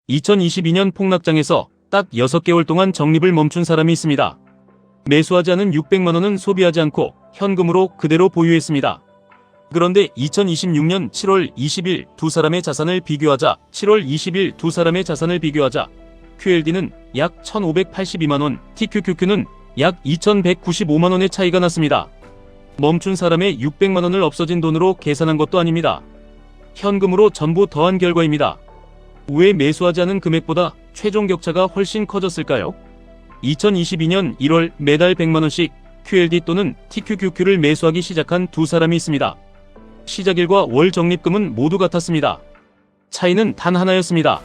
2022년 폭락장에서 딱 6개월 동안 적립을 멈춘 사람이 있습니다. 매수하지 않은 600만 원은 소비하지 않고 현금으로 그대로 보유했습니다. 그런데 2026년 7월 20일 두 사람의 자산을 비교하자 QLD는 약 1,582만 원, TQQQ는 약 2,195만 원의 차이가 났습니다. 멈춘 사람의 600만 원을 없어진 돈으로 계산한 것도 아닙니다. 현금으로 전부 더한 결과입니다. 왜 매수하지 않은 금액보다 최종 격차가 훨씬 커졌을까요? 2022년 1월 매달 100만 원씩 QLD 또는 TQQQ를 매수하기 시작한 두 사람이 있습니다. 시작일과 월 적립금은 모두 같았습니다. 차이는 단 하나였습니다.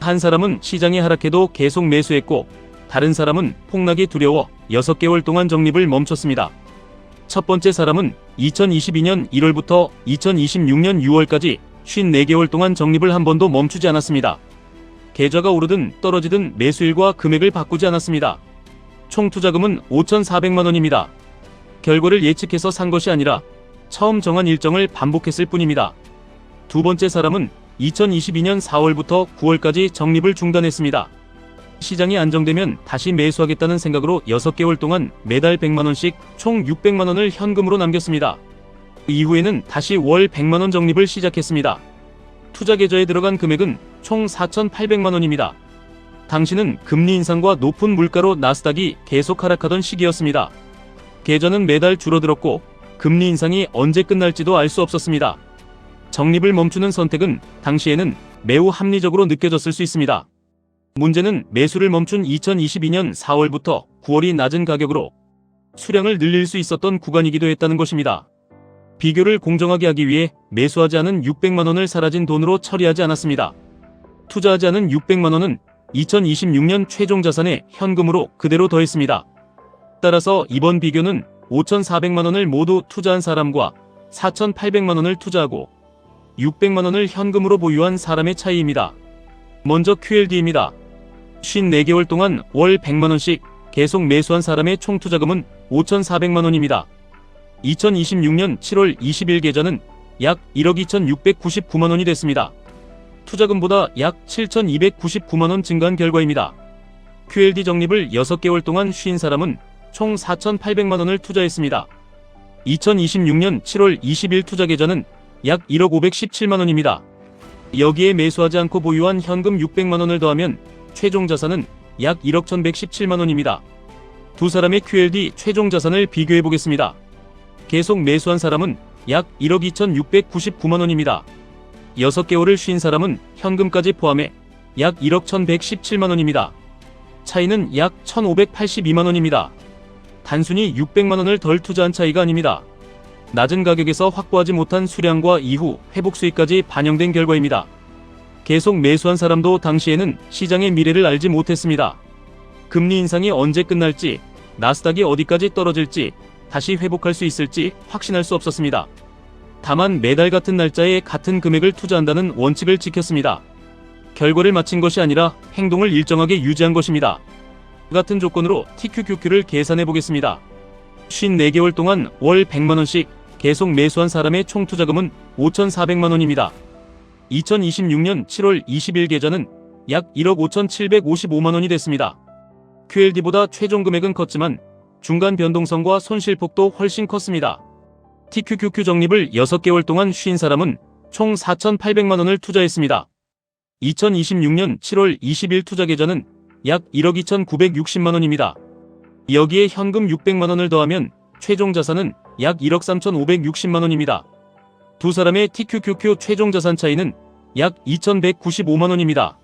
한 사람은 시장이 하락해도 계속 매수했고 다른 사람은 폭락이 두려워 6개월 동안 적립을 멈췄습니다. 첫 번째 사람은 2022년 1월부터 2026년 6월까지 54개월 동안 적립을 한 번도 멈추지 않았습니다. 계좌가 오르든 떨어지든 매수일과 금액을 바꾸지 않았습니다. 총 투자금은 5,400만 원입니다. 결과를 예측해서 산 것이 아니라 처음 정한 일정을 반복했을 뿐입니다. 두 번째 사람은 2022년 4월부터 9월까지 적립을 중단했습니다. 시장이 안정되면 다시 매수하겠다는 생각으로 6개월 동안 매달 100만 원씩 총 600만 원을 현금으로 남겼습니다. 이후에는 다시 월 100만 원 적립을 시작했습니다. 투자 계좌에 들어간 금액은 총 4,800만 원입니다. 당시는 금리 인상과 높은 물가로 나스닥이 계속 하락하던 시기였습니다. 계좌는 매달 줄어들었고 금리 인상이 언제 끝날지도 알 수 없었습니다. 적립을 멈추는 선택은 당시에는 매우 합리적으로 느껴졌을 수 있습니다. 문제는 매수를 멈춘 2022년 4월부터 9월이 낮은 가격으로 수량을 늘릴 수 있었던 구간이기도 했다는 것입니다. 비교를 공정하게 하기 위해 매수하지 않은 600만 원을 사라진 돈으로 처리하지 않았습니다. 투자하지 않은 600만 원은 2026년 최종 자산에 현금으로 그대로 더했습니다. 따라서 이번 비교는 5,400만 원을 모두 투자한 사람과 4,800만 원을 투자하고 600만 원을 현금으로 보유한 사람의 차이입니다. 먼저 QLD입니다. 54개월 동안 월 100만 원씩 계속 매수한 사람의 총 투자금은 5,400만 원입니다. 2026년 7월 20일 계좌는 약 1억 2,699만 원이 됐습니다. 투자금보다 약 7,299만 원 증가한 결과입니다. QLD 적립을 6개월 동안 쉰 사람은 총 4,800만 원을 투자했습니다. 2026년 7월 20일 투자 계좌는 약 1억 517만 원입니다. 여기에 매수하지 않고 보유한 현금 600만 원을 더하면 최종 자산은 약 1억 1,117만 원입니다. 두 사람의 QLD 최종 자산을 비교해 보겠습니다. 계속 매수한 사람은 약 1억 2,699만 원입니다. 6개월을 쉰 사람은 현금까지 포함해 약 1억 1,117만 원입니다. 차이는 약 1,582만 원입니다. 단순히 600만 원을 덜 투자한 차이가 아닙니다. 낮은 가격에서 확보하지 못한 수량과 이후 회복 수익까지 반영된 결과입니다. 계속 매수한 사람도 당시에는 시장의 미래를 알지 못했습니다. 금리 인상이 언제 끝날지, 나스닥이 어디까지 떨어질지, 다시 회복할 수 있을지 확신할 수 없었습니다. 다만 매달 같은 날짜에 같은 금액을 투자한다는 원칙을 지켰습니다. 결과를 맞힌 것이 아니라 행동을 일정하게 유지한 것입니다. 같은 조건으로 TQQQ를 계산해 보겠습니다. 54개월 동안 월 100만 원씩 계속 매수한 사람의 총 투자금은 5,400만 원입니다. 2026년 7월 20일 계좌는 약 1억 5,755만 원이 됐습니다. QLD보다 최종 금액은 컸지만 중간 변동성과 손실폭도 훨씬 컸습니다. TQQQ 적립을 6개월 동안 쉰 사람은 총 4,800만 원을 투자했습니다. 2026년 7월 20일 투자 계좌는 약 1억 2,960만 원입니다. 여기에 현금 600만 원을 더하면 최종 자산은 약 1억 3,560만 원입니다. 두 사람의 TQQQ 최종 자산 차이는 약 2,195만 원입니다.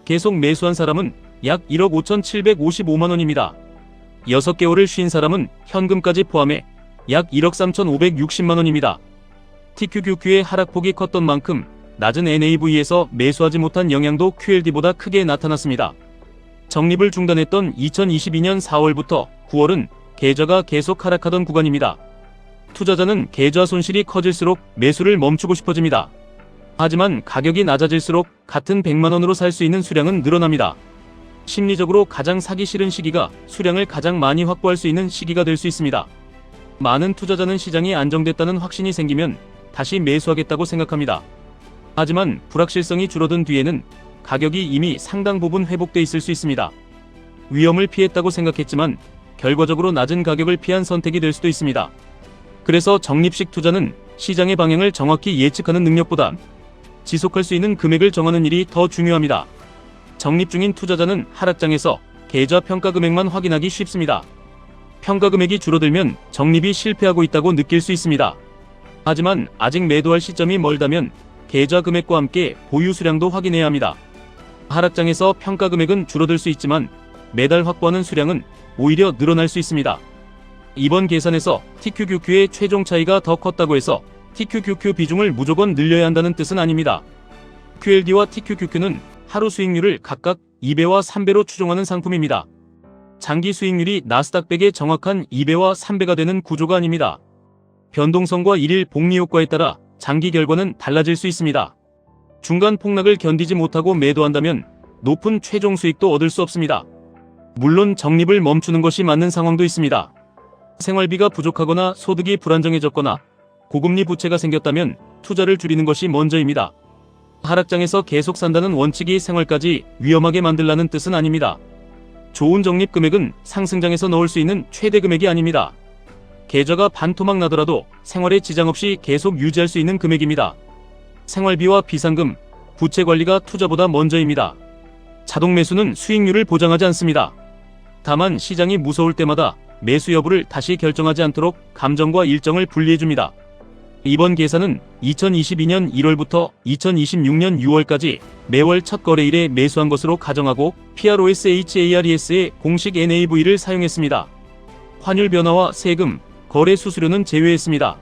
계속 매수한 사람은 약 1억 5,755만 원입니다. 6개월을 쉰 사람은 현금까지 포함해 약 1억 3,560만 원입니다. TQQQ의 하락폭이 컸던 만큼 낮은 NAV에서 매수하지 못한 영향도 QLD보다 크게 나타났습니다. 적립을 중단했던 2022년 4월부터 9월은 계좌가 계속 하락하던 구간입니다. 투자자는 계좌 손실이 커질수록 매수를 멈추고 싶어집니다. 하지만 가격이 낮아질수록 같은 100만 원으로 살 수 있는 수량은 늘어납니다. 심리적으로 가장 사기 싫은 시기가 수량을 가장 많이 확보할 수 있는 시기가 될 수 있습니다. 많은 투자자는 시장이 안정됐다는 확신이 생기면 다시 매수하겠다고 생각합니다. 하지만 불확실성이 줄어든 뒤에는 가격이 이미 상당 부분 회복돼 있을 수 있습니다. 위험을 피했다고 생각했지만 결과적으로 낮은 가격을 피한 선택이 될 수도 있습니다. 그래서 적립식 투자는 시장의 방향을 정확히 예측하는 능력보다 지속할 수 있는 금액을 정하는 일이 더 중요합니다. 적립 중인 투자자는 하락장에서 계좌 평가 금액만 확인하기 쉽습니다. 평가 금액이 줄어들면 적립이 실패하고 있다고 느낄 수 있습니다. 하지만 아직 매도할 시점이 멀다면 계좌 금액과 함께 보유 수량도 확인해야 합니다. 하락장에서 평가 금액은 줄어들 수 있지만 매달 확보하는 수량은 오히려 늘어날 수 있습니다. 이번 계산에서 TQQQ의 최종 차이가 더 컸다고 해서 TQQQ 비중을 무조건 늘려야 한다는 뜻은 아닙니다. QLD와 TQQQ는 하루 수익률을 각각 2배와 3배로 추정하는 상품입니다. 장기 수익률이 나스닥 100의 정확한 2배와 3배가 되는 구조가 아닙니다. 변동성과 일일 복리 효과에 따라 장기 결과는 달라질 수 있습니다. 중간 폭락을 견디지 못하고 매도한다면 높은 최종 수익도 얻을 수 없습니다. 물론 적립을 멈추는 것이 맞는 상황도 있습니다. 생활비가 부족하거나 소득이 불안정해졌거나 고금리 부채가 생겼다면 투자를 줄이는 것이 먼저입니다. 하락장에서 계속 산다는 원칙이 생활까지 위험하게 만들라는 뜻은 아닙니다. 좋은 적립 금액은 상승장에서 넣을 수 있는 최대 금액이 아닙니다. 계좌가 반토막 나더라도 생활에 지장 없이 계속 유지할 수 있는 금액입니다. 생활비와 비상금, 부채 관리가 투자보다 먼저입니다. 자동 매수는 수익률을 보장하지 않습니다. 다만 시장이 무서울 때마다 매수 여부를 다시 결정하지 않도록 감정과 일정을 분리해줍니다. 이번 계산은 2022년 1월부터 2026년 6월까지 매월 첫 거래일에 매수한 것으로 가정하고 PROSHARES의 공식 NAV를 사용했습니다. 환율 변화와 세금, 거래 수수료는 제외했습니다.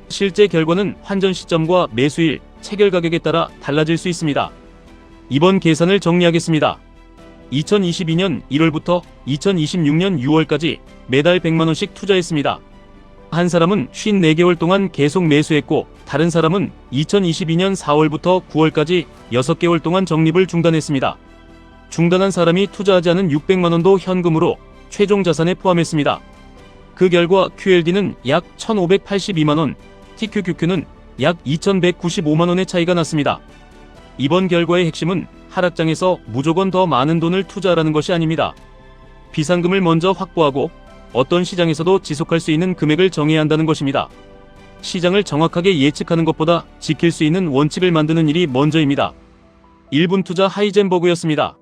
실제 결과는 환전 시점과 매수일, 체결 가격에 따라 달라질 수 있습니다. 이번 계산을 정리하겠습니다. 2022년 1월부터 2026년 6월까지 매달 100만원씩 투자했습니다. 한 사람은 54개월 동안 계속 매수했고 다른 사람은 2022년 4월부터 9월까지 6개월 동안 적립을 중단했습니다. 중단한 사람이 투자하지 않은 600만원도 현금으로 최종 자산에 포함했습니다. 그 결과 QLD는 약 1,582만원, TQQQ는 약 2,195만원의 차이가 났습니다. 이번 결과의 핵심은 하락장에서 무조건 더 많은 돈을 투자하라는 것이 아닙니다. 비상금을 먼저 확보하고 어떤 시장에서도 지속할 수 있는 금액을 정해야 한다는 것입니다. 시장을 정확하게 예측하는 것보다 지킬 수 있는 원칙을 만드는 일이 먼저입니다. 1분 투자 하이젠버그였습니다.